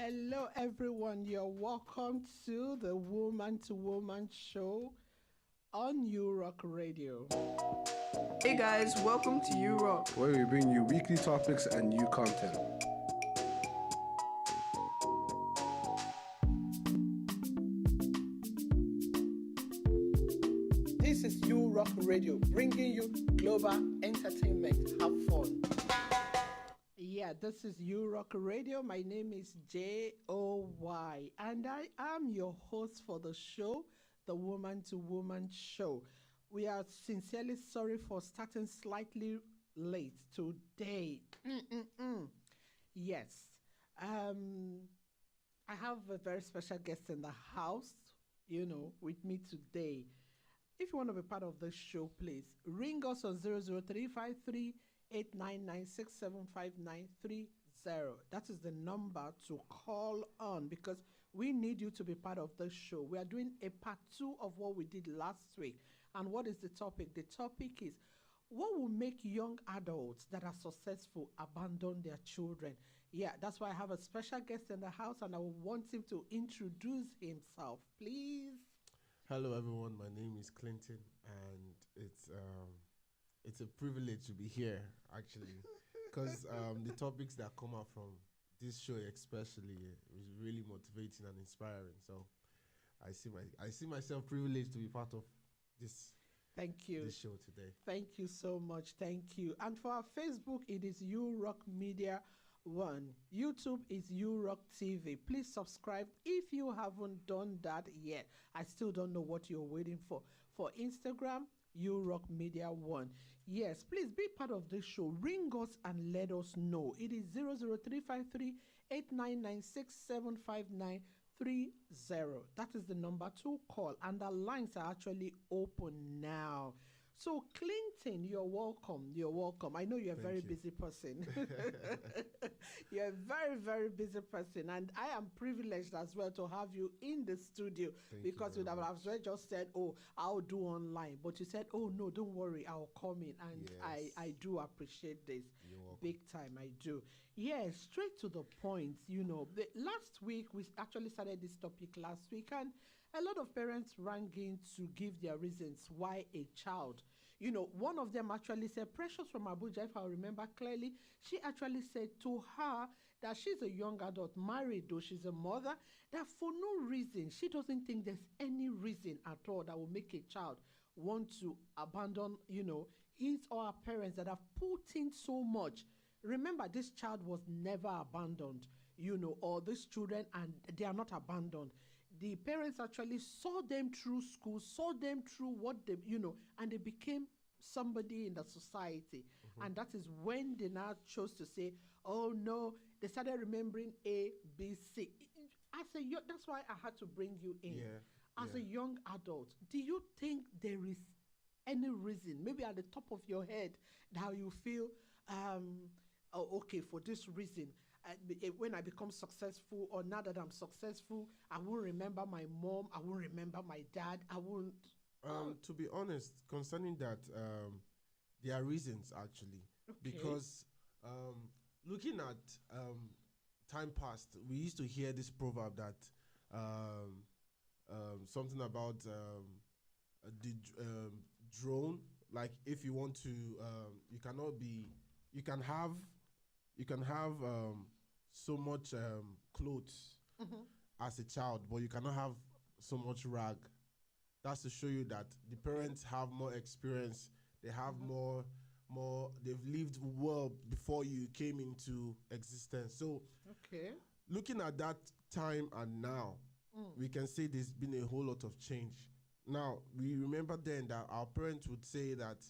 Hello, everyone. You're welcome to the Woman to Woman show on U Rock Radio. Hey guys, welcome to U Rock, where we bring you weekly topics and new content. This is U Rock Radio, bringing you global entertainment. Have fun. Yeah, this is U Rock Radio. My name is Joy, and I am your host for the show, the Woman to Woman show. We are sincerely sorry for starting slightly late today. Yes. I have a very special guest in the house, with me today. If you want to be part of this show, please ring us on 00353 That is the number to call on because we need you to be part of this show. We are doing a part 2 of what we did last week. And what is the topic? The topic is what will make young adults that are successful abandon their children? Yeah, that's why I have a special guest in the house and I want him to introduce himself, please. Hello, everyone. My name is Clinton, and it's a privilege to be here, actually, because the topics that come out from this show, especially, is really motivating and inspiring. So, I see myself privileged to be part of this. Thank you. This show today. Thank you so much. Thank you. And for our Facebook, it is U Rock Media 1. YouTube is U Rock TV. Please subscribe if you haven't done that yet. I still don't know what you're waiting for. For Instagram, U Rock Media 1. Yes, please be part of this show. Ring us and let us know. It is 00353 That is the number to call. And the lines are actually open now. So, Clinton, you're welcome. You're welcome. I know you're a very busy person. You're a very, very busy person. And I am privileged as well to have you in the studio because you would have just said, oh, I'll do online. But you said, oh, no, don't worry. I'll come in. And yes. I do appreciate this. Big time. I do. Yeah, straight to the point. Last week, we actually started this topic last week. And a lot of parents rang in to give their reasons why a child. One of them actually said, Precious from Abuja, if I remember clearly, she actually said to her that she's a young adult, married though she's a mother, that for no reason, she doesn't think there's any reason at all that will make a child want to abandon, his or her parents that have put in so much. Remember, this child was never abandoned, or these children, and they are not abandoned. The parents actually saw them through school, saw them through what they, and they became somebody in the society. And that is when they now chose to say, oh no, they started remembering A, B, C. That's why I had to bring you in. As a young adult, do you think there is any reason, maybe at the top of your head, how you feel, okay, for this reason, when I become successful, or now that I'm successful, I won't remember my mom, I won't remember my dad, I won't. To be honest, concerning that, there are reasons actually, because looking at time past, we used to hear this proverb that something about the drone. Like if you want to, you can have so much clothes as a child, but you cannot have so much rag. That's to show you that the parents have more experience. They have more. They've lived well before you came into existence. So, looking at that time and now, we can say there's been a whole lot of change. Now, we remember then that our parents would say that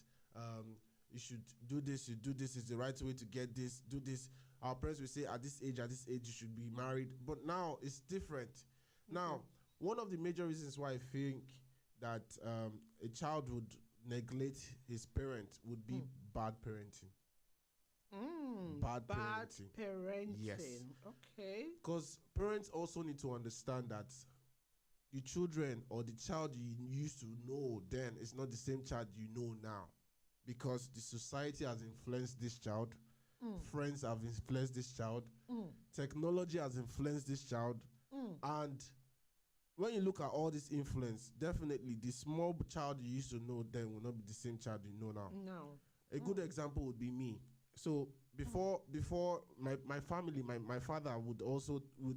you should do this, you do this, is the right way to get this, do this. Our parents will say at this age, you should be married. But now it's different. Now, one of the major reasons why I think that a child would neglect his parent would be bad parenting. Bad parenting. Yes. Okay. Because parents also need to understand that the children or the child you used to know then is not the same child you know now. Because the society has influenced this child. friends have influenced this child, technology has influenced this child, and when you look at all this influence, definitely the small child you used to know then will not be the same child you know now. No. A good example would be me. So before my family, my father would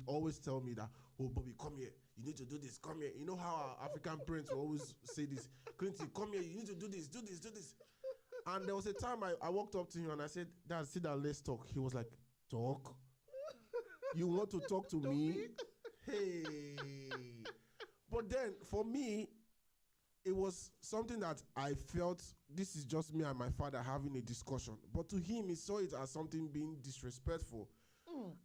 always tell me that, oh Bobby, come here, you need to do this, come here. You know how our African parents will always say this, Clinton, come here, you need to do this, do this, do this. And there was a time I walked up to him and I said, Dad, sit down, let's talk. He was like, talk? You want to talk to me? Hey. But then for me, it was something that I felt this is just me and my father having a discussion. But to him, he saw it as something being disrespectful.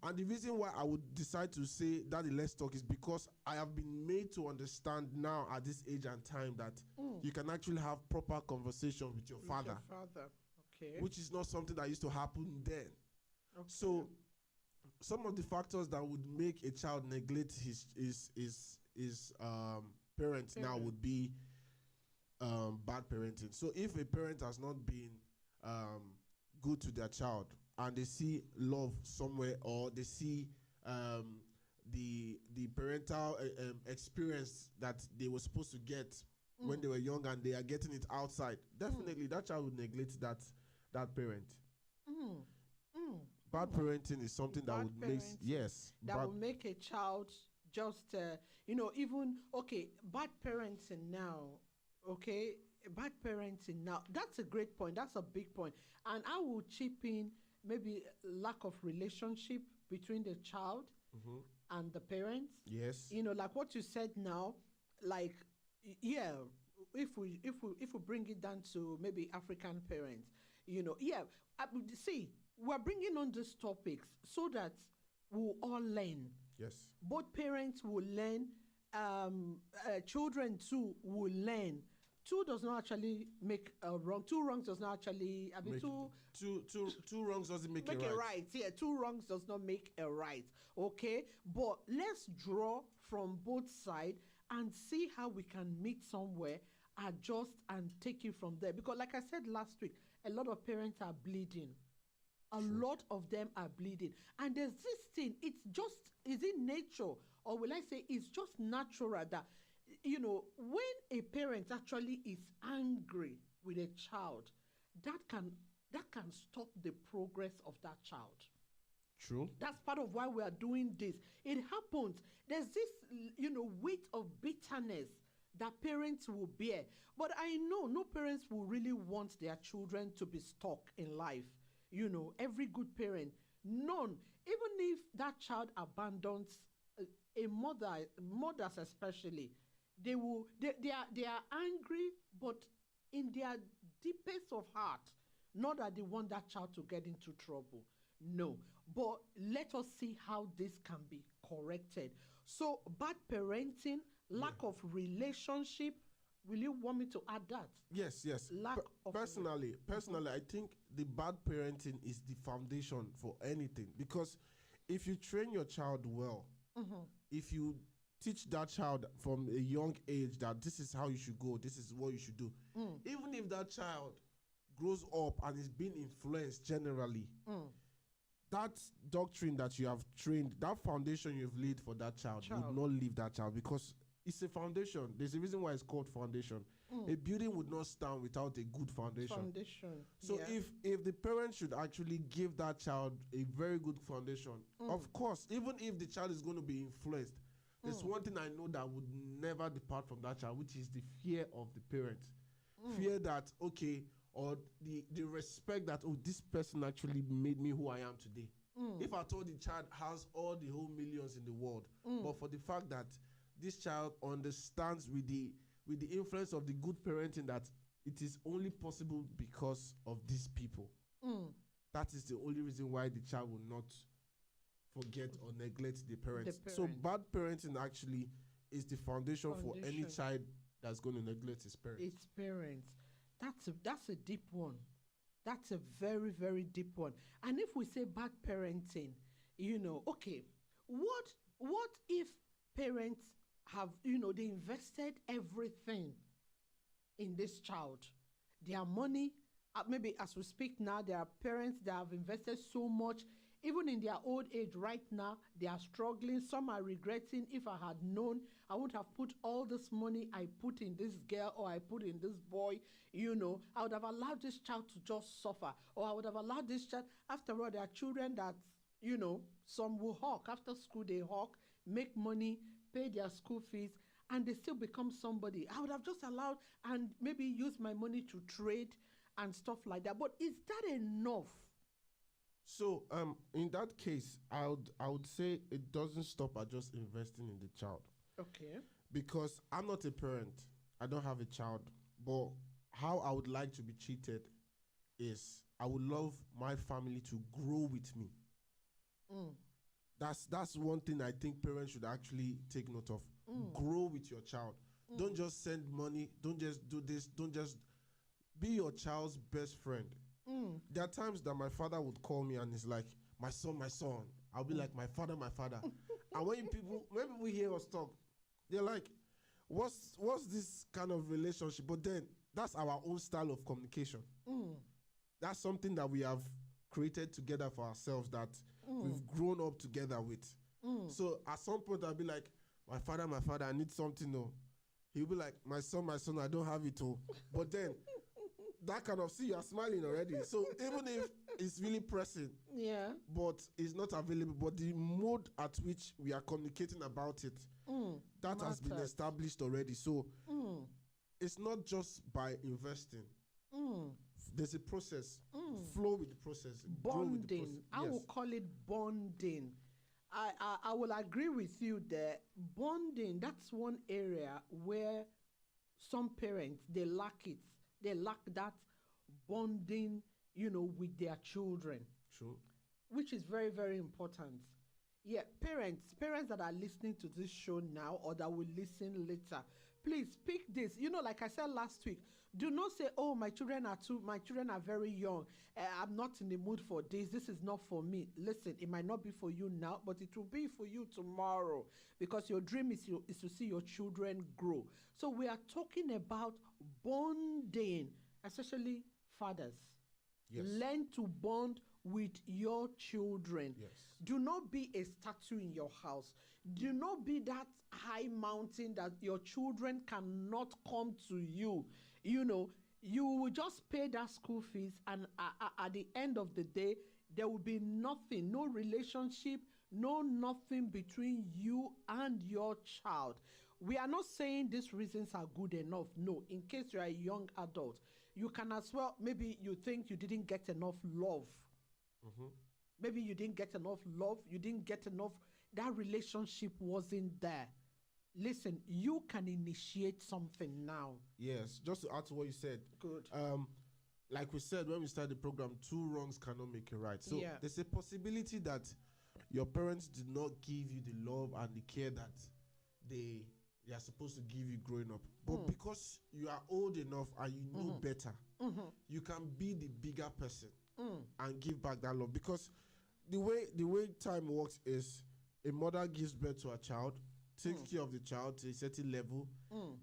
And the reason why I would decide to say, Daddy, let's talk is because I have been made to understand now at this age and time that you can actually have proper conversation with your father. Okay. Which is not something that used to happen then. Okay. So some of the factors that would make a child neglect his parents now would be bad parenting. So if a parent has not been good to their child and they see love somewhere, or they see the parental experience that they were supposed to get when they were young and they are getting it outside, definitely that child would neglect that parent. Bad parenting is something that would make would make a child just even bad parenting now. Okay, bad parenting now. That's a great point. That's a big point. And I will chip in maybe lack of relationship between the child and the parents. Yes. Like what you said now, like, yeah, if we bring it down to maybe African parents, see, we're bringing on these topics so that we'll all learn. Yes. Both parents will learn, children too will learn. Two does not actually make a wrong. Two wrongs does not actually. Two wrongs doesn't make a right. right. Yeah, two wrongs does not make a right. Okay, but let's draw from both sides and see how we can meet somewhere, adjust and take it from there. Because, like I said last week, a lot of parents are bleeding. A lot of them are bleeding, and there's this thing. It's just, is it nature, or will I say it's just natural that, when a parent actually is angry with a child, that can stop the progress of that child. True. That's part of why we are doing this. It happens. There's this, weight of bitterness that parents will bear. But I know no parents will really want their children to be stuck in life. Every good parent, none, even if that child abandons a mothers especially, they are angry, but in their deepest of heart, not that they want that child to get into trouble. No, but let us see how this can be corrected. So bad parenting, lack of relationship. Will you want me to add that? Yes. Personally, I think the bad parenting is the foundation for anything. Because if you train your child well, if you teach that child from a young age that this is how you should go, this is what you should do, even if that child grows up and is being influenced generally, that doctrine that you have trained, that foundation you've laid for that child would not leave that child, because it's a foundation. There's a reason why it's called foundation. A building would not stand without a good foundation. So if the parents should actually give that child a very good foundation, of course, even if the child is going to be influenced, there's one thing I know that would never depart from that child, which is the fear of the parent. Fear that, or the respect that, this person actually made me who I am today. If I told the child has all the whole millions in the world, but for the fact that this child understands with the influence of the good parenting that it is only possible because of these people. That is the only reason why the child will not forget or neglect the parents. So bad parenting actually is the foundation for any child that's going to neglect his parents. Its parents. That's a deep one. That's a very, very deep one. And if we say bad parenting, what if parents have, they invested everything in this child, their money, maybe as we speak now, there are parents that have invested so much, even in their old age right now, they are struggling. Some are regretting, if I had known, I would have put all this money I put in this girl or I put in this boy, I would have allowed this child to just suffer, or I would have allowed this child. After all, there are children that, some will hawk. After school, they hawk, make money, pay their school fees, and they still become somebody. I would have just allowed and maybe use my money to trade and stuff like that. But is that enough? So in that case, I would say it doesn't stop at just investing in the child. Okay. Because I'm not a parent. I don't have a child. But how I would like to be treated is I would love my family to grow with me. That's one thing I think parents should actually take note of. Grow with your child. Don't just send money. Don't just do this. Don't just be your child's best friend. There are times that my father would call me and he's like, my son, my son. I'll be like, my father, my father. And when people hear us talk, they're like, what's this kind of relationship? But then that's our own style of communication. That's something that we have created together for ourselves, that we've grown up together with. So at some point I'll be like, my father, I need something. No. He'll be like, my son, I don't have it all. But then that kind of, see, you're smiling already. So even if it's really pressing, yeah, but it's not available, but the mode at which we are communicating about it, that has been established already. So it's not just by investing. There's a process. Flow with the process. Bonding. I will call it bonding. I will agree with you there. Bonding, that's one area where some parents, they lack it. They lack that bonding, with their children. True. Which is very, very important. Yeah, parents that are listening to this show now or that will listen later, please pick this. Like I said last week, do not say, oh, my children are very young. I'm not in the mood for this. This is not for me. Listen, it might not be for you now, but it will be for you tomorrow, because your dream is to see your children grow. So we are talking about bonding, especially fathers. Yes. Learn to bond with your children. Yes. Do not be a statue in your house. Do not be that high mountain that your children cannot come to you. You will just pay that school fees, and at the end of the day, there will be nothing, no relationship, no nothing between you and your child. We are not saying these reasons are good enough. No, in case you are a young adult, you can as well, maybe you think you didn't get enough love. Maybe you didn't get enough love. You didn't get enough. That relationship wasn't there. Listen, you can initiate something now. Yes, just to add to what you said. Good. Like we said when we started the program, 2 wrongs cannot make a right. So there's a possibility that your parents did not give you the love and the care that they are supposed to give you growing up. But because you are old enough and you know better, you can be the bigger person and give back that love. Because the way time works is, a mother gives birth to a child, takes care of the child to a certain level.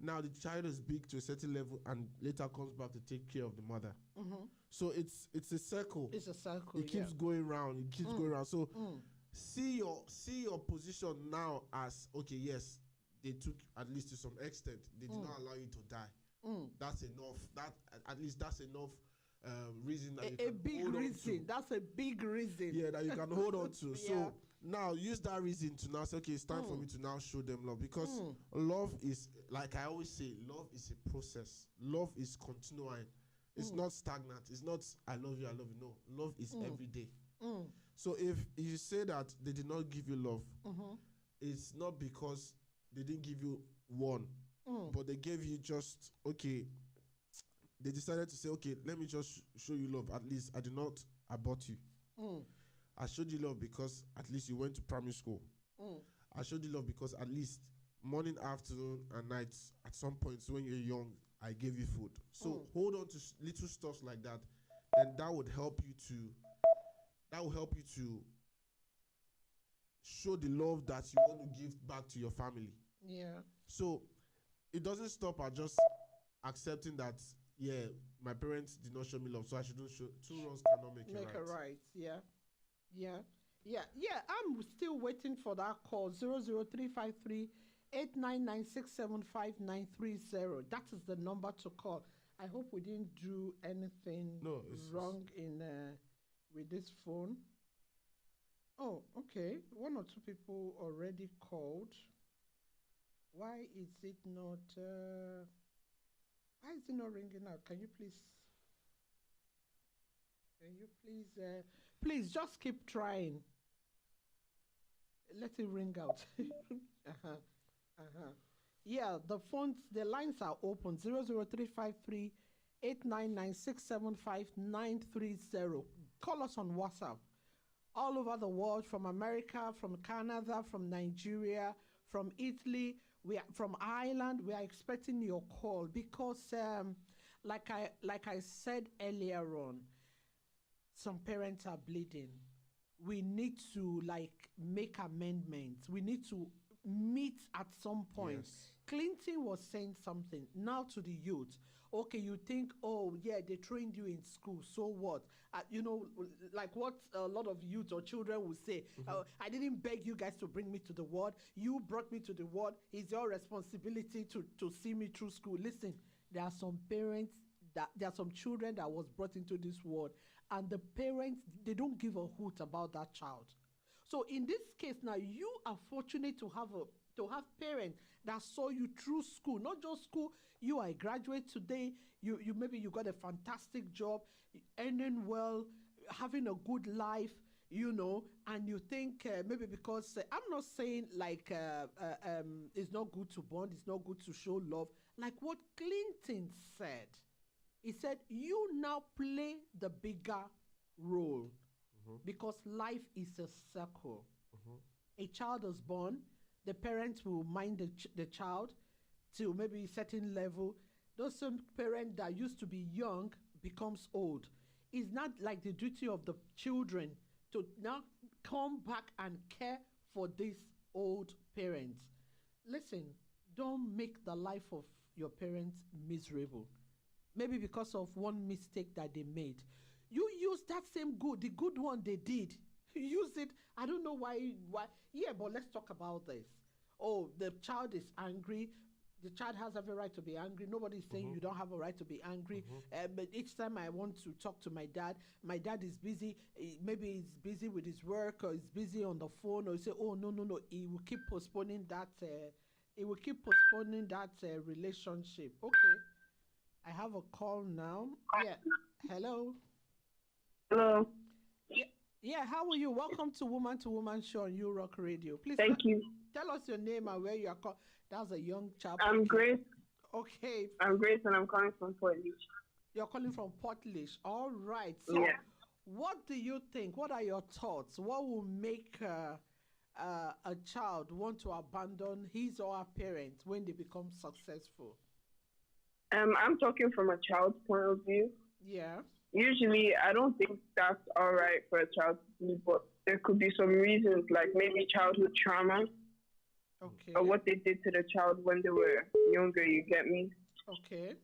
Now the child is big to a certain level and later comes back to take care of the mother. So it's a circle. It's a circle. It keeps going round. It keeps going round. So see your position now as, okay, yes, they took, at least to some extent, they did not allow you to die. That's enough. That's enough reason that you can big hold reason. on to. That's a big reason. Yeah, that you can hold on to. Yeah. So now use that reason to now say, okay, it's time for me to now show them love. Because love is, like I always say, love is a process. Love is continuing. It's not stagnant. It's not, I love you, I love you. No, love is every day. So if you say that they did not give you love, it's not because they didn't give you one, but they gave you just, okay, they decided to say, okay, let me just show you love. At least I did not abort you. I showed you love because at least you went to primary school. I showed you love because at least morning, afternoon, and nights, at some points when you're young, I gave you food. So hold on to little stuff like that, and that would help you to show the love that you want to give back to your family. Yeah. So it doesn't stop at just accepting that, yeah, my parents did not show me love, so I shouldn't show. Two wrongs cannot make Make a it right. right. Yeah. Yeah. Yeah. I'm still waiting for that call. 00353 899675930. That is the number to call. I hope we didn't do anything No, wrong in with this phone. Oh, okay. One or two people already called. Why is it not? Why is it not ringing out? Can you please? Can you please? Please just keep trying. Let it ring out. uh-huh. Uh-huh. Yeah, the lines are open. 00353 899675930. Call us on WhatsApp. All over the world, from America, from Canada, from Nigeria, from Italy, from Ireland. We are expecting your call because, like I said earlier on, some parents are bleeding. We need to make amendments. We need to meet at some point. Yes. Clinton was saying something now to the youth. Okay, you think, oh yeah, they trained you in school, so what? Like what a lot of youth or children will say. I didn't beg you guys to bring me to the world. You brought me to the world. It's your responsibility to see me through school. Listen, there are some parents there are some children that was brought into this world, and the parents, they don't give a hoot about that child. So in this case now, you are fortunate to have parents that saw you through school, not just school. You are a graduate today. You maybe you got a fantastic job, earning well, having a good life, and you think maybe because I'm not saying it's not good to bond, it's not good to show love. Like what Clinton said, he said you now play the bigger role because life is a circle. A child is born, the parents will mind the child to maybe a certain level. Those same parent that used to be young becomes old. It's not like the duty of the children to now come back and care for these old parents. Listen, don't make the life of your parents miserable. Maybe because of one mistake that they made. You use that same the good one they did. Use it. I don't know why. Yeah, but let's talk about this. Oh, the child is angry. The child has every right to be angry. Nobody's saying you don't have a right to be angry. But each time I want to talk to my dad is busy. Maybe he's busy with his work, or he's busy on the phone, or he say, oh, no. He will keep postponing that. Relationship. Okay. I have a call now. Yeah. Hello. Hello. Yeah, how are you? Welcome to Woman Show on You Rock Radio. Please Thank you. Tell us your name and where you are called. That's a young chap. I'm Grace. Okay. I'm Grace and I'm calling from Portland. You're calling from Portland. All right. So yeah. What do you think? What are your thoughts? What will make a child want to abandon his or her parents when they become successful? I'm talking from a child's point of view. Yeah. Usually, I don't think that's all right for a child to do, but there could be some reasons, like maybe childhood trauma. Okay. Or what they did to the child when they were younger, you get me? Okay.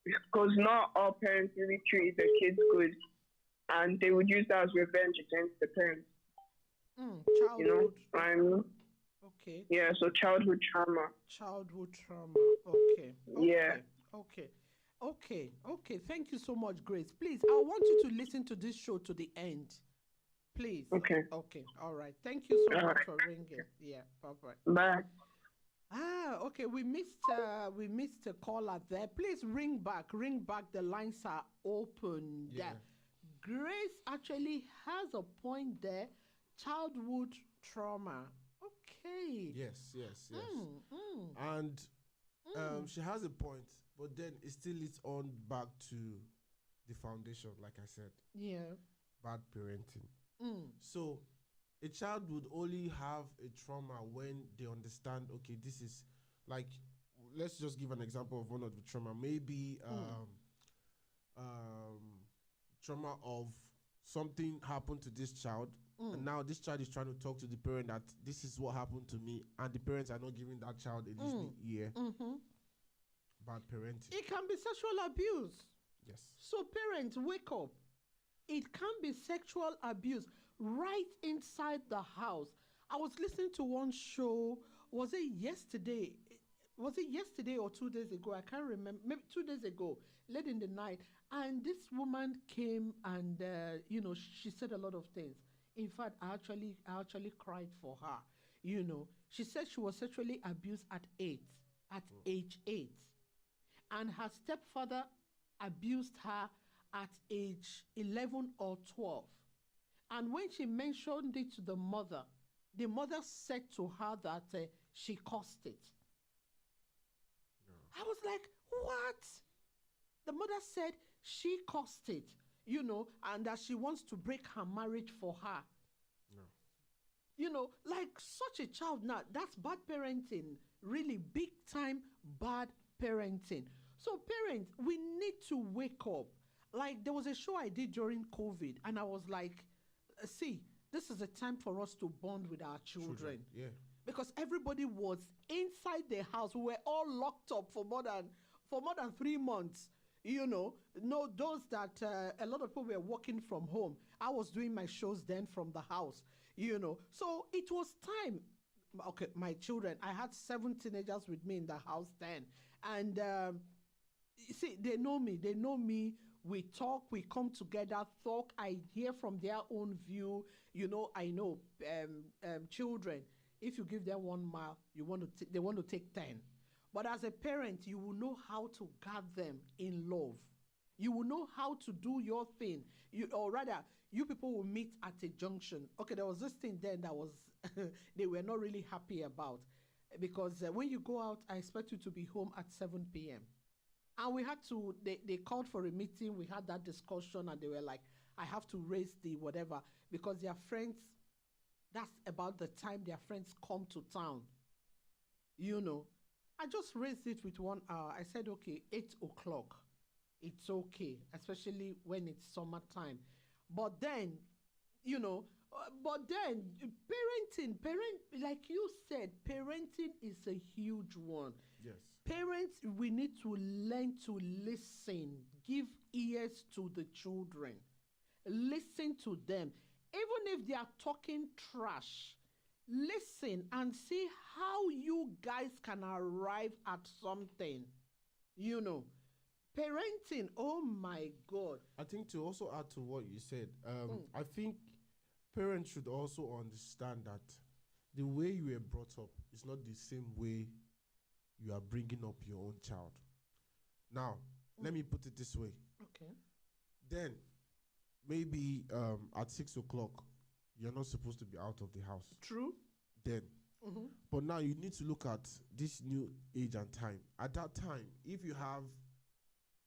Because not all parents really treat their kids good, and they would use that as revenge against the parents. Childhood. You know what I mean? Okay. Yeah, so childhood trauma. Childhood trauma. Okay. Yeah. Okay. Thank you so much, Grace. Please, I want you to listen to this show to the end. Please. Okay. All right. Thank you so much for ringing. Yeah. Bye-bye. Bye. Okay. We missed a caller there. Please ring back. The lines are open. Yeah. Grace actually has a point there. Childhood trauma. Okay. Yes. And she has a point, but then it still leads on back to the foundation, like I said. Yeah. Bad parenting. So a child would only have a trauma when they understand, okay, this is like, let's just give an example of one of the trauma. Maybe trauma of something happened to this child, and now this child is trying to talk to the parent that this is what happened to me, and the parents are not giving that child a listening ear. Bad parenting. It can be sexual abuse. Yes. So parents, wake up. It can be sexual abuse right inside the house. I was listening to one show. Was it yesterday? Was it yesterday or 2 days ago? I can't remember. Maybe 2 days ago, late in the night. And this woman came and she said a lot of things. In fact, I actually cried for her. She said she was sexually abused at age 8, and her stepfather abused her at age 11 or 12. And when she mentioned it to the mother said to her that she caused it. I was like, what? The mother said she caused it, and that she wants to break her marriage for her. Like such a child now, that's bad parenting, really big time bad parenting. So parents, we need to wake up. Like there was a show I did during COVID, and I was like, see, this is a time for us to bond with our children. Yeah. Because everybody was inside the house. We were all locked up for more than 3 months. No, those that a lot of people were working from home. I was doing my shows then from the house. So it was time. Okay, my children. I had 7 teenagers with me in the house then, and you see, they know me. They know me. We talk. We come together. Talk. I hear from their own view. I know children. If you give them 1 mile, they want to take 10. But as a parent, you will know how to guard them in love. You will know how to do your thing. Or rather, you people will meet at a junction. Okay, there was this thing then that was they were not really happy about, because when you go out, I expect you to be home at 7 p.m. And we had to. They called for a meeting. We had that discussion, and they were like, "I have to raise the whatever," because their friends. That's about the time their friends come to town. I just raised it with 1 hour. I said, okay, 8 o'clock. It's okay, especially when it's summertime. But then, parenting, like you said, parenting is a huge one. Yes. Parents, we need to learn to listen, give ears to the children, listen to them. Even if they are talking trash, listen and see how you guys can arrive at something. Parenting, oh my God. I think to also add to what you said, I think parents should also understand that the way you were brought up is not the same way you are bringing up your own child. Now, let me put it this way. Okay. Then, maybe at 6 o'clock, you're not supposed to be out of the house. True. Then. But now you need to look at this new age and time. At that time, if you have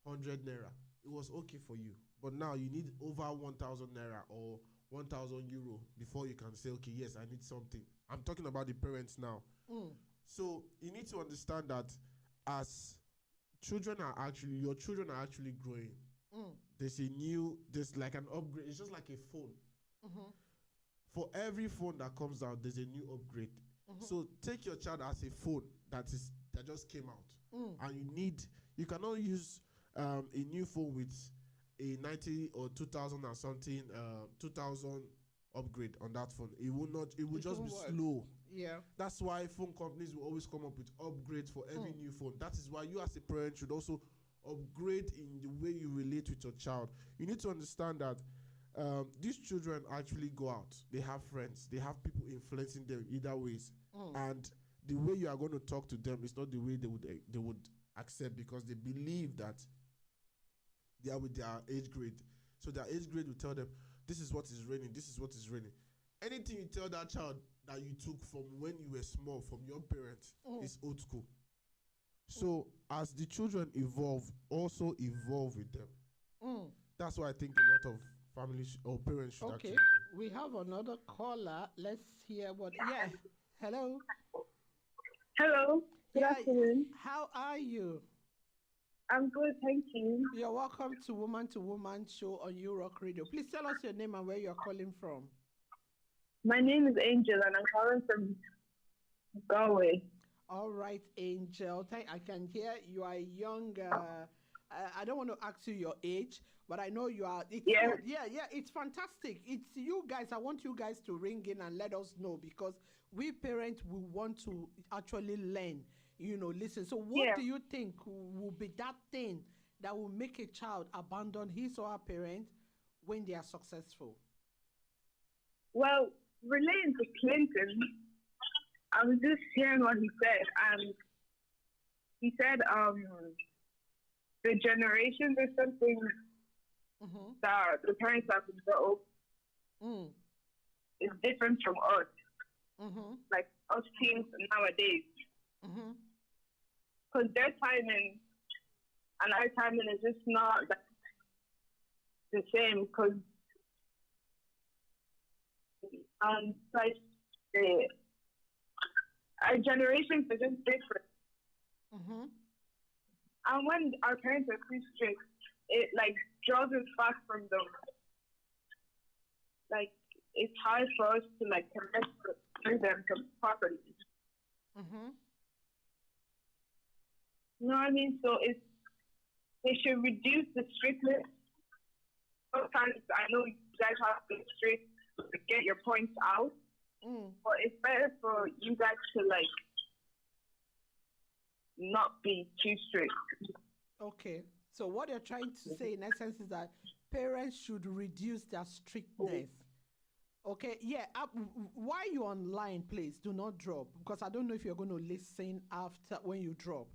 100 naira, it was okay for you. But now you need over 1,000 naira or 1,000 euro before you can say, okay, yes, I need something. I'm talking about the parents now. So you need to understand that as your children are actually growing. There's like an upgrade. It's just like a phone. For every phone that comes out, there's a new upgrade. So take your child as a phone that just came out, and you cannot use a new phone with a 90 or 2000 or something 2000 upgrade on that phone. It will just be slow. Yeah. That's why phone companies will always come up with upgrades for every new phone. That is why you as a parent should also upgrade in the way you relate with your child. You need to understand that these children actually go out. They have friends. They have people influencing them either ways. And the way you are going to talk to them is not the way they would accept, because they believe that they are with their age grade. So their age grade will tell them, this is what is raining, this is what is raining. Anything you tell that child that you took from when you were small, from your parents, is old school. So as the children evolve, also evolve with them. That's why I think a lot of families or parents should actually do. We have another caller. Let's hear what. Yeah. Hello. Hello. Good afternoon. How are you? I'm good, thank you. You're welcome to Woman show on URock Radio. Please tell us your name and where you're calling from. My name is Angel and I'm calling from Galway. All right, Angel. I can hear you are a young I don't want to ask you your age, but I know you are. It's Yeah. good. Yeah, it's fantastic. It's you guys. I want you guys to ring in and let us know because we parents will want to actually learn. Listen. So, what Yeah. do you think will be that thing that will make a child abandon his or her parent when they are successful? Well, relating to Clinton, I was just hearing what he said, and he said the generations or something Mm-hmm. that the parents have built Mm. is different from us, Mm-hmm. like us teens nowadays, Mm-hmm. because their timing and our timing is just not the same. Because like the our generations are just different. Mm-hmm. And when our parents are too strict, it like draws us back from them. Like it's hard for us to like connect with them properly. Mm-hmm. You know what I mean? So they should reduce the strictness. Sometimes I know you guys have to be strict to get your points out, Mm. but it's better for you guys to like not be too strict. Okay. So what you're trying to say in essence is that parents should reduce their strictness. Okay. Yeah. While you're online, please do not drop because I don't know if you're going to listen after when you drop.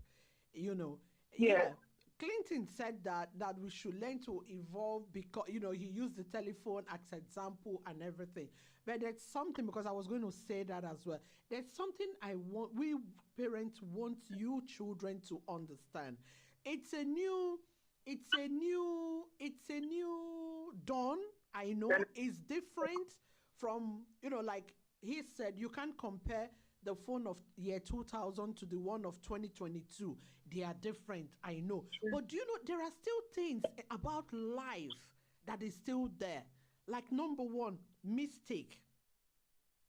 You know. Yeah. Clinton said that we should learn to evolve because he used the telephone as example and everything. But there's something because I was going to say that as well. There's something we parents want you children to understand. It's a new dawn. I know it's different from like he said you can't compare the phone of year 2000 to the one of 2022. They are different, I know. But do you know there are still things about life that is still there? Like number one, mistake.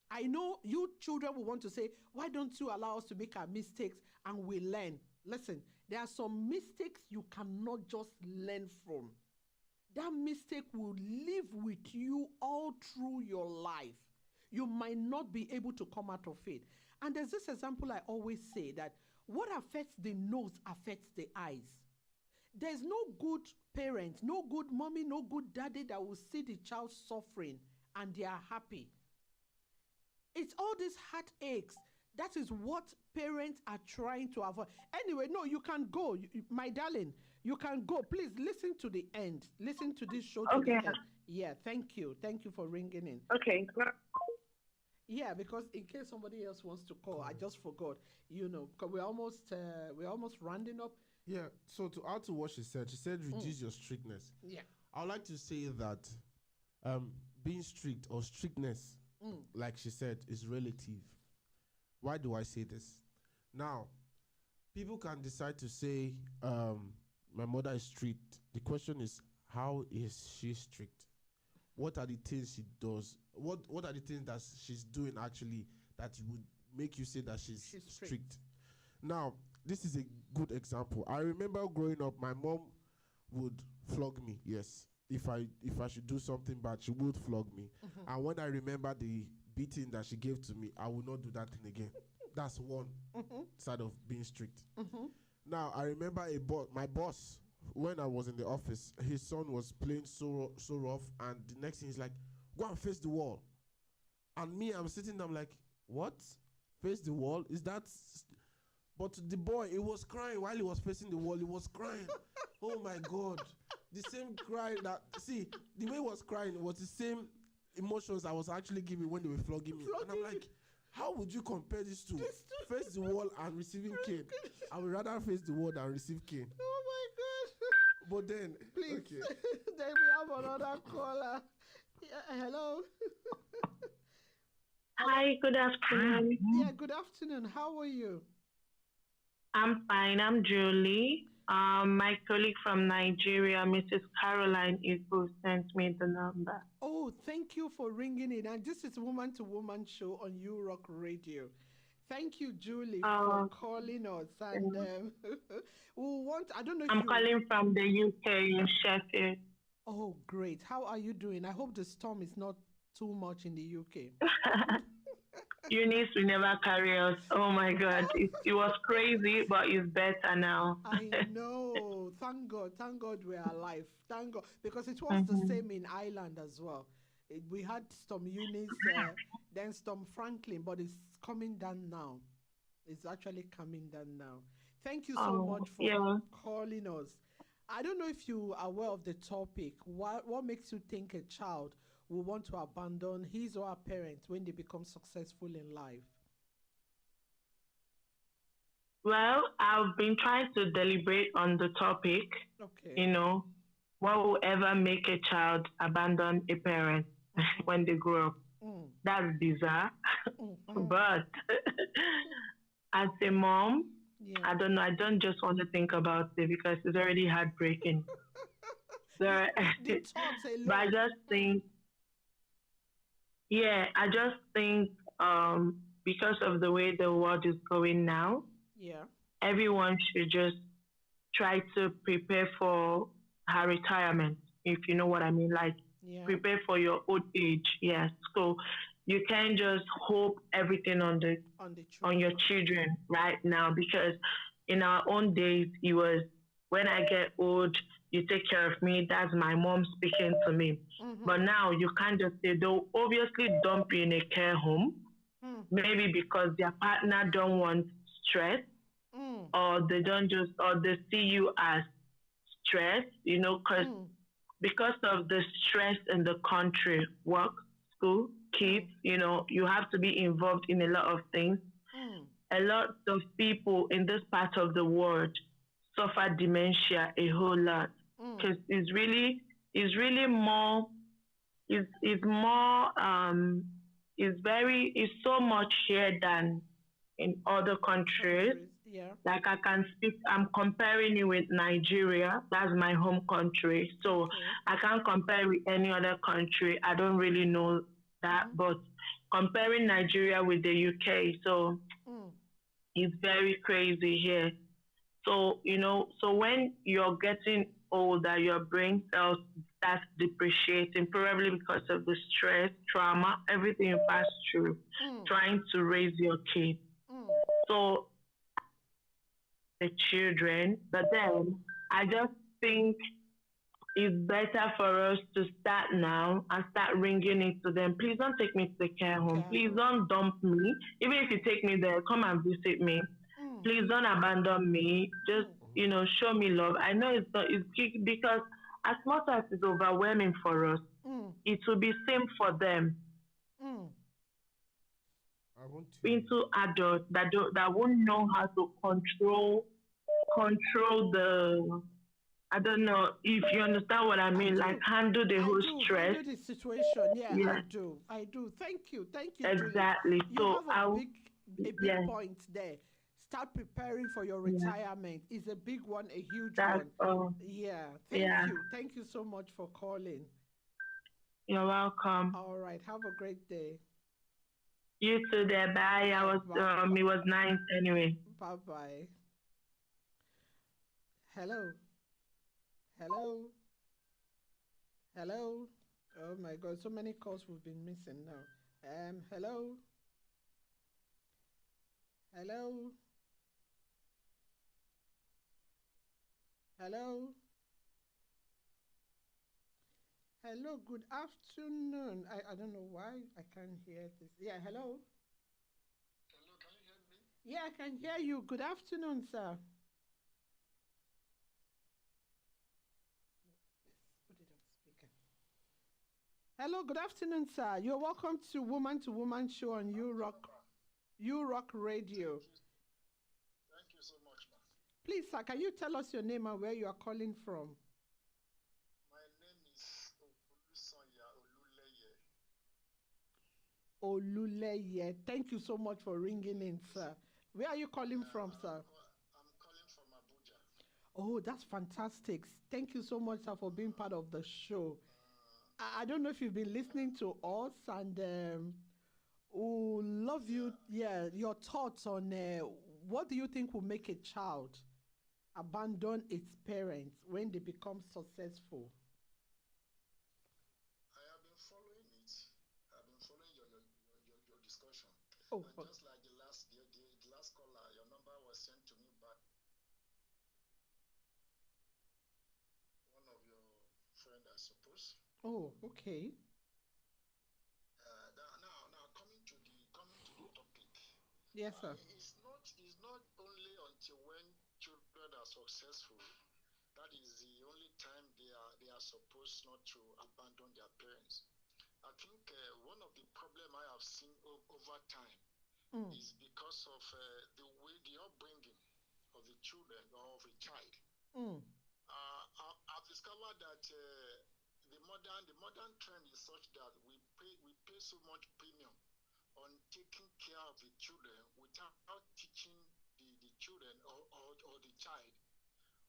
I know you children will want to say, why don't you allow us to make our mistakes and we learn? Listen, there are some mistakes you cannot just learn from. That mistake will live with you all through your life. You might not be able to come out of it. And there's this example I always say that what affects the nose affects the eyes. There's no good parent, no good mommy, no good daddy that will see the child suffering and they are happy. It's all these heartaches. That is what parents are trying to avoid. Anyway, no, you can go. My darling, you can go. Please listen to the end. Listen to this show to the Okay. end. Yeah, thank you. Thank you for ringing in. Okay. Yeah, because in case somebody else wants to call, I just forgot. Because we're almost rounding up. Yeah. So to add to what she said reduce your strictness. Yeah. I would like to say that being strict or strictness, like she said, is relative. Why do I say this? Now, people can decide to say, my mother is strict. The question is, how is she strict? What are the things she does? What are the things that she's doing actually that would make you say that she's strict? Now, this is a good example. I remember growing up, my mom would flog me. Yes, if I should do something bad, she would flog me. And when I remember the beating that she gave to me, I will not do that thing again. That's one side of being strict. Now, I remember my boss, when I was in the office, his son was playing so rough, and the next thing is like, go and face the wall. And me, I'm sitting there, I'm like, what? Face the wall? Is that... But the boy, he was crying while he was facing the wall. He was crying. Oh my God. The same cry that... See, the way he was crying was the same emotions I was actually giving when they were flogging me. And I'm like, how would you compare these two? Face the wall and receiving cane. I would rather face the wall than receive cane. Oh my God. But then... Please. Okay. Then we have another caller. Yeah, hello. Hi, good afternoon. Yeah, good afternoon. How are you? I'm fine. I'm Julie. My colleague from Nigeria, Mrs. Caroline Ibu, sent me the number. Oh, thank you for ringing in. And this is Woman to Woman show on You Rock Radio. Thank you, Julie, for Uh, calling us. And we want, I don't know if I'm you, calling from the UK in Sheffield. oh, great. How are you doing? I hope the storm is not too much in the UK. Eunice will never carry us. Oh my God. It was crazy, but it's better now. I know. Thank God we're alive. Thank God. Because it was the Mhm. same in Ireland as well. We had Storm Eunice, then Storm Franklin, but it's coming down now. It's actually coming down now. Thank you so Oh, much for yeah. calling us. I don't know if you are aware of the topic. What makes you think a child will want to abandon his or her parents when they become successful in life? Well, I've been trying to deliberate on the topic, Okay. you know, what will ever make a child abandon a parent Mm-hmm. when they grow up? Mm, That's bizarre. mm-hmm. But as a mom, Yeah. I don't know, I don't just want to think about it because it's already heartbreaking. The, There, the thoughts but I alone. just think, yeah, I just think because of the way the world is going now, Yeah. everyone should just try to prepare for her retirement, if you know what I mean. Like Yeah. prepare for your old age. Yes. So you can't just hope everything On the on your children. children right now because in our own days it was when I get old, you take care of me. That's my mom speaking to me. Mm-hmm. But now you can't just say they'll obviously dump you in a care home, Mm, maybe because their partner don't want stress mm, or they don't just or they see you as stress, mm, because of the stress in the country, work, school, mm, kids, you have to be involved in a lot of things. mm, A lot of people in this part of the world suffer dementia a whole lot mm. because it's really more is more is so much here than in other countries. Countries. Yeah. Like I'm comparing it with Nigeria. That's my home country. So Okay. I can't compare with any other country. I don't really know that, Mm-hmm. but comparing Nigeria with the UK, so Mm, it's very crazy here. So, so when you're getting older, your brain cells starts depreciating, probably because of the stress, trauma, everything you pass through, mm, trying to raise your kids. mm, So the children, but then I just think it's better for us to start now and start ringing it to them. Please don't take me to the care home. care Please home. don't dump me. Even if you take me there, come and visit me. Mm, Please don't abandon me. Just, mm, show me love. I know it's because as much as it's overwhelming for us, mm, it will be same for them mm. I want to. into adults that won't know how to control the I don't know if you understand what I I mean, like do. handle the I whole do stress. handle the situation. Yeah, I Yeah, do. I do. Thank you. Thank you, Julie. exactly. You So have a big yeah, point there. Start preparing for your yeah, retirement. Is a big one, a huge that's one. all. Yeah. Thank Yeah, you. Thank you so much for calling. you're welcome. All right. Have a great day. You too there. Bye. Yeah. It was nice anyway. Bye bye. Hello. Hello. Hello. Oh my God. So many calls we've been missing now. Hello. Hello. Hello. Hello. Good afternoon. I don't know why I can't hear this. Yeah. Hello. Yeah, I can hear you. Good afternoon, sir. Put it on speaker. Hello, good afternoon, sir. You're welcome to Woman show on You Rock Radio. Thank you so much, ma. Please, sir, can you tell us your name and where you are calling from? My name is Olusanya Oluleye. Oluleye. Thank you so much for ringing in, sir. Where are you calling from, sir? I'm calling from Abuja. Oh, that's fantastic. Thank you so much, sir, for being part of the show. I don't know if you've been listening to us, and Oh, love you. Yeah, your thoughts on what do you think will make a child abandon its parents when they become successful? I have been following it. I've been following your discussion. Oh, And just like the last caller, your number was sent to me by one of your friend, I suppose. oh, okay. Now coming to the topic. Yes, sir. It's not only until when children are successful that is the only time they are supposed not to abandon their parents. I think one of the problem I have seen over time Mm, is because of the upbringing of the children or of a child. mm, I've discovered that the modern trend is such that we pay so much premium on taking care of the children without teaching the children or the child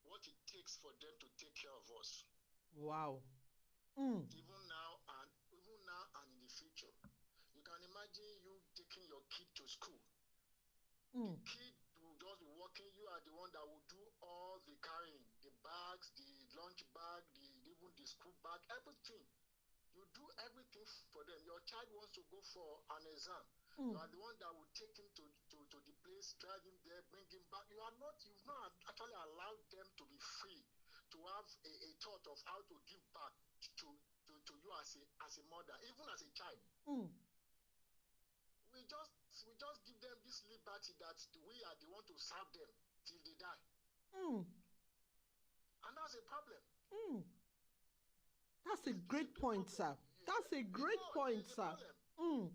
what it takes for them to take care of us, wow. Mm, even now and in the future. You can imagine you taking your kid to school. The mm, kid will just be walking. You are the one that will do all the carrying, the bags, the lunch bag, even the school bag, everything. You do everything for them. Your child wants to go for an exam. You mm, are the one that will take him to the place, drive him there, bring him back. You've not actually allowed them to be free, to have a thought of how to give back to you as a mother, even as a child. mm, We just give them this liberty that we are the one to serve them till they die. mm, And that's a problem. mm. That's a It's a great big point, problem. sir. That's a great point, It's a sir. problem. Mm,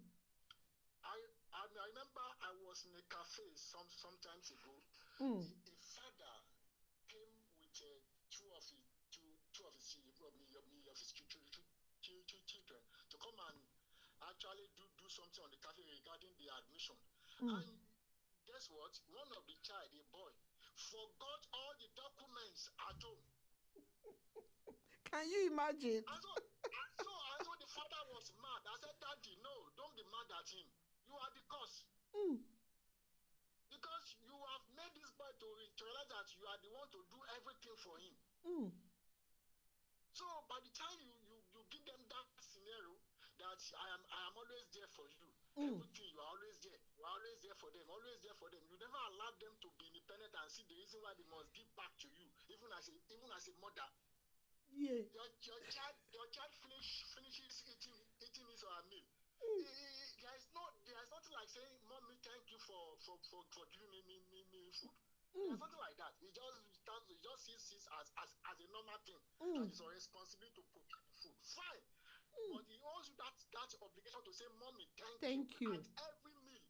I remember I was in a cafe sometimes ago. mm, A father came with two of his children to come and actually do something on the cafe regarding the admission. mm. And guess what? One of the child, a boy, forgot all the documents at home. Can you imagine? And so the father was mad. I said, Daddy, no, don't be mad at him. You are the cause. Mm, Because you have made this boy to realize that you are the one to do everything for him. mm, So by the time you give them that scenario that I am always there for you, mm, everything you are always there. You are always there for them, always there for them. You never allow them to be independent and see the reason why they must give back to you, even as a mother. yeah. Your child finishes eating his or her meal. Mm, There is nothing like saying, "Mommy, thank you for giving me food." mm, There's nothing like that. He just sees as a normal thing mm, that is your responsibility to prepare food. Fine. mm. But he owes you that obligation to say, "Mommy, thank Thank you." you. At every meal.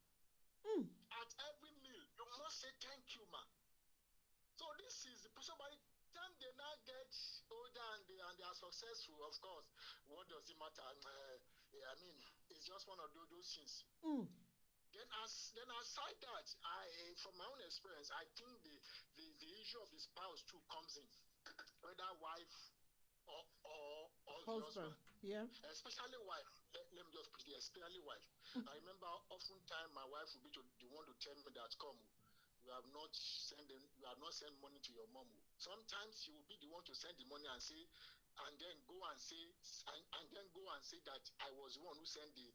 Mm, At every meal, you must say thank you, ma. So this is the person by the time they now get older and they are successful, of course. What does it matter? Yeah, I mean, it's just one of those things. mm, Then aside that, from my own experience, I think the issue of the spouse too comes in, whether wife or the husband. husband, Yeah. especially wife. Let me just put it, especially wife. Mm, I remember oftentimes my wife would be the one to tell me that, come, you have not sent money to your mom. Sometimes she will be the one to send the money and say, and then go and say, that I was the one who sent the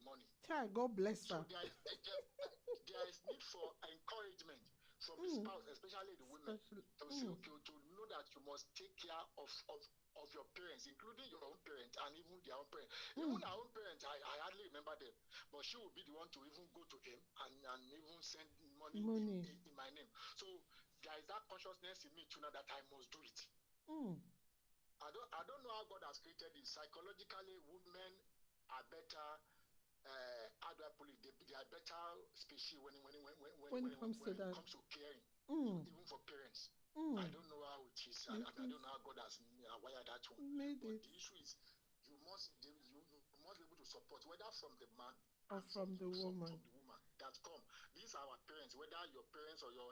money. Child, God bless So her. there is need for encouragement from the Mm, spouse, especially the women, especially. to say, Mm, okay, to know that you must take care of your parents, including your own parents and even their own parents. Even mm, our own parents, I hardly remember them, but she will be the one to even go to them and even send money money. in my name. So there is that consciousness in me too now that I must do it. Mm, I don't know how God has created it. Psychologically, women are better. How do I put it? They are better species when when it comes to it that. comes to caring, Mm, even for parents. mm, I don't know how it is. I it don't is know how God has wired that one. made But it. the issue is you must be able to support, whether from the man Or and from the woman. from the woman that come. These are our parents, whether your parents or your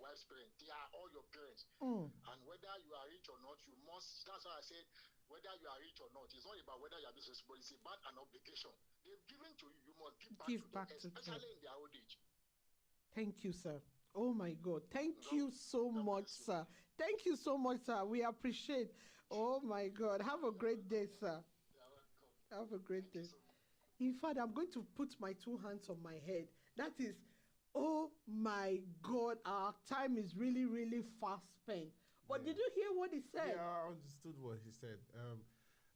wife's parents, they are all your parents. Mm, And whether you are rich or not, you must. That's why I said whether you are rich or not. It's not about whether you are business, but it's about an obligation. They've given to you, you must give back to them, especially in their old age. Thank you, sir. Oh my God. Thank you so much, sir. Thank you so much, sir. We appreciate. Oh my God. Have a great day, sir. Have a great day. In fact, I'm going to put my 2 hands on my head. That is, oh my God, our time is really, really fast spent. But did you hear what he said? Yeah, I understood what he said.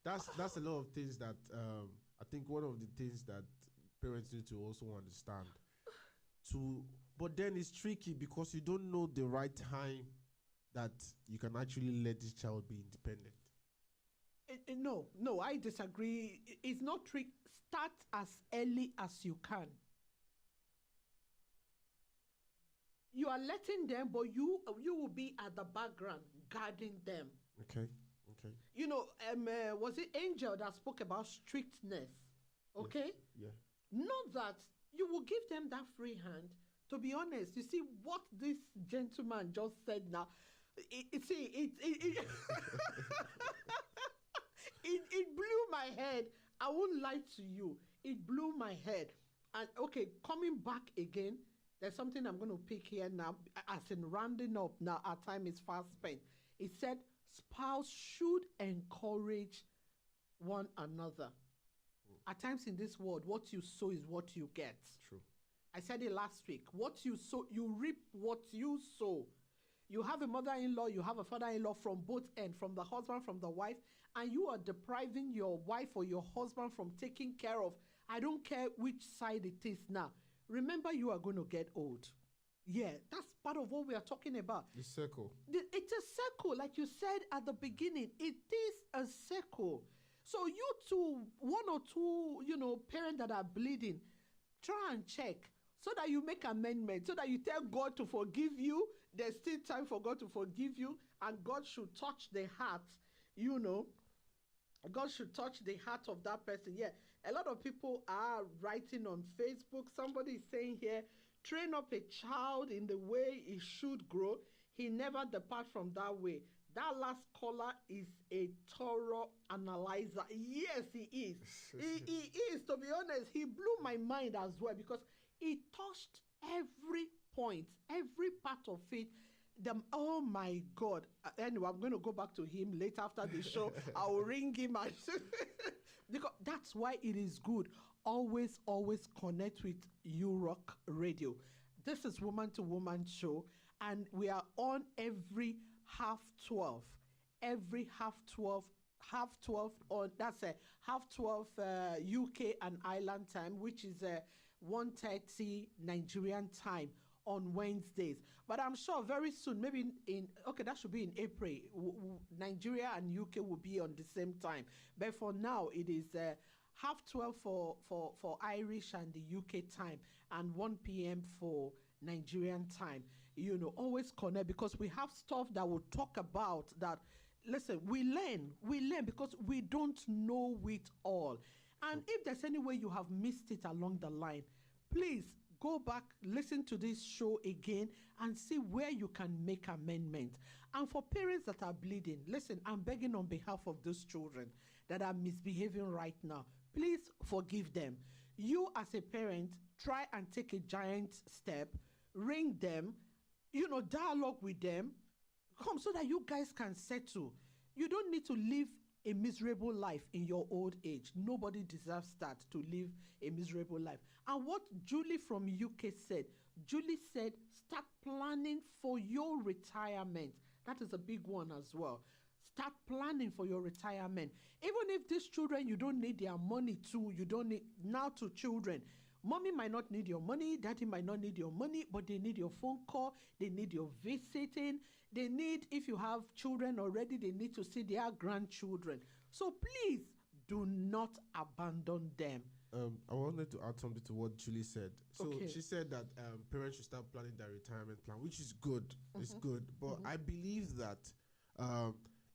That's a lot of things that I think one of the things that parents need to also understand. But then it's tricky because you don't know the right time that you can actually let this child be independent. No, I disagree. It's not trick. Start as early as you can. You are letting them, but you will be at the background guarding them. Okay. You know, was it Angel that spoke about strictness? Okay. Yeah. Not that you will give them that free hand. To be honest, you see what this gentleman just said now. It blew my head. I won't lie to you. It blew my head. And okay, coming back again, there's something I'm going to pick here now. As in rounding up now, our time is fast spent. It said spouse should encourage one another. At times in this world, what you sow is what you get. True. I said it last week. What you sow, you reap what you sow. You have a mother-in-law, you have a father-in-law from both ends, from the husband, from the wife, and you are depriving your wife or your husband from taking care of, I don't care which side it is now. Remember, you are going to get old. Yeah, that's part of what we are talking about. The circle. It's a circle, like you said at the beginning. It is a circle. So you two, one or two, parents that are bleeding, try and check so that you make amendments, so that you tell God to forgive you. There's still time for God to forgive you, and God should touch the heart, God should touch the heart of that person. Yeah, a lot of people are writing on Facebook. Somebody is saying here, train up a child in the way he should grow. He never depart from that way. That last caller is a thorough analyzer. Yes, he is. he is, to be honest. He blew my mind as well because he touched every point, every part of it. Oh my God. Anyway, I'm going to go back to him later after the show. I will ring him. Because that's why it is good. Always connect with URock Radio. This is Woman to Woman show, and we are on every 12:30. Every 12:30 on, that's a 12:30 UK and Ireland time, which is 1:30 Nigerian time on Wednesdays. But I'm sure very soon, maybe that should be in April, Nigeria and UK will be on the same time. But for now, it is 12:30 for Irish and the UK time, and 1 p.m. for Nigerian time. Always connect, because we have stuff that we'll talk about that. Listen, we learn because we don't know it all. And if there's any way you have missed it along the line, please go back, listen to this show again, and see where you can make amendments. And for parents that are bleeding, listen, I'm begging on behalf of those children that are misbehaving right now, please forgive them. You as a parent, try and take a giant step, ring them, dialogue with them, come so that you guys can settle. You don't need to live a miserable life in your old age. Nobody deserves that, to live a miserable life. And what Julie from UK said, Julie said, start planning for your retirement. That is a big one as well. Start planning for your retirement. Even if these children, you don't need their money too, you don't need, now to children, mommy might not need your money, daddy might not need your money, but they need your phone call, they need your visiting, they need, if you have children already, they need to see their grandchildren. So please do not abandon them. I wanted to add something to what Julie said. So she said that parents should start planning their retirement plan, which is good. It's good. But I believe that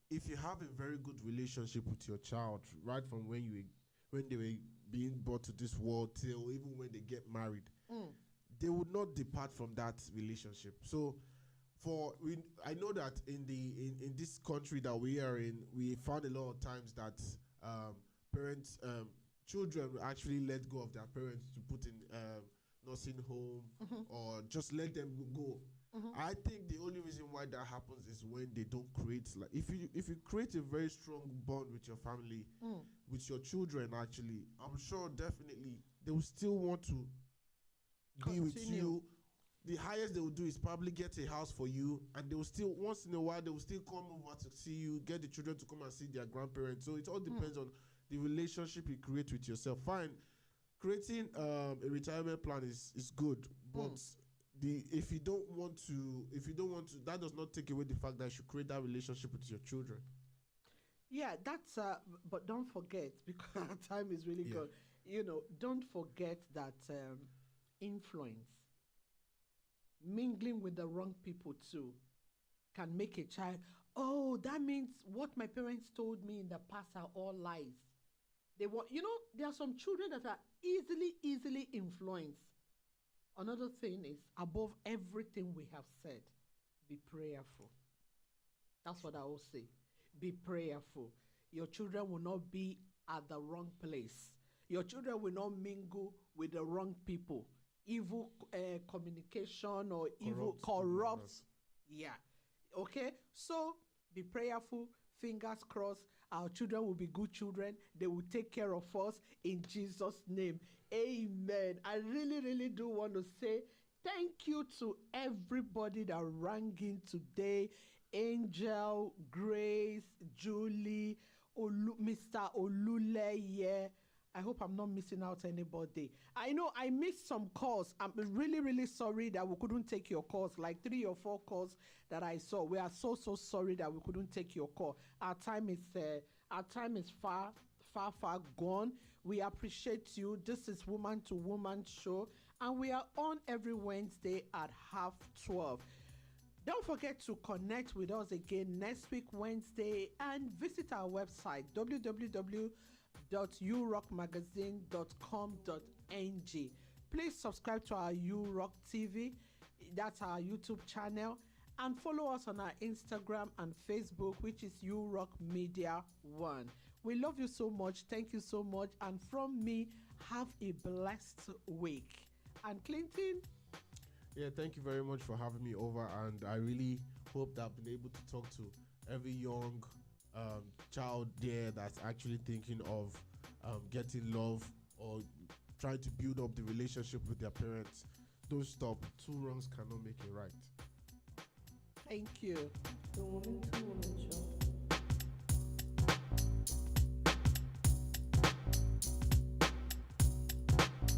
if you have a very good relationship with your child, right from when they were being brought to this world till even when they get married, they would not depart from that relationship. So I know that in this country that we are in, we found a lot of times that parents children will actually let go of their parents to put in nursing home or just let them go. I think the only reason why that happens is when they don't create, like, if you create a very strong bond with your family, with your children, actually, I'm sure definitely they will still want to be with you. The highest they will do is probably get a house for you, and they will still, once in a while, they will still come over to see you, get the children to come and see their grandparents. So it all depends on the relationship you create with yourself. Fine, creating a retirement plan is good, but if you don't want to, that does not take away the fact that you should create that relationship with your children. Yeah, that's but don't forget, because our time is really good. Don't forget that influence, mingling with the wrong people too, can make a child, oh, that means what my parents told me in the past are all lies. They want, there are some children that are easily influenced. Another thing is, above everything we have said, be prayerful. That's what I will say. Be prayerful. Your children will not be at the wrong place. Your children will not mingle with the wrong people. Evil communication or evil corrupts. Yeah. Okay? So be prayerful. Fingers crossed. Our children will be good children. They will take care of us in Jesus' name. Amen. I really do want to say thank you to everybody that rang in today. Angel, Grace, Julie, Mr. Oluleye. I hope I'm not missing out anybody. I know I missed some calls. I'm really sorry that we couldn't take your calls, like 3 or 4 calls that I saw. We are so sorry that we couldn't take your call. Our time is far gone. We appreciate you. This is Woman to Woman show, and we are on every Wednesday at 12:30. Don't forget to connect with us again next week, Wednesday, and visit our website, www.urockmagazine.com.ng. Please subscribe to our URock TV. That's our YouTube channel. And follow us on our Instagram and Facebook, which is URock Media 1. We love you so much. Thank you so much. And from me, have a blessed week. And Clinton? Yeah, thank you very much for having me over, and I really hope that I've been able to talk to every young child there that's actually thinking of getting love or trying to build up the relationship with their parents. Don't stop. 2 wrongs cannot make it right. Thank you. The Woman to Woman show.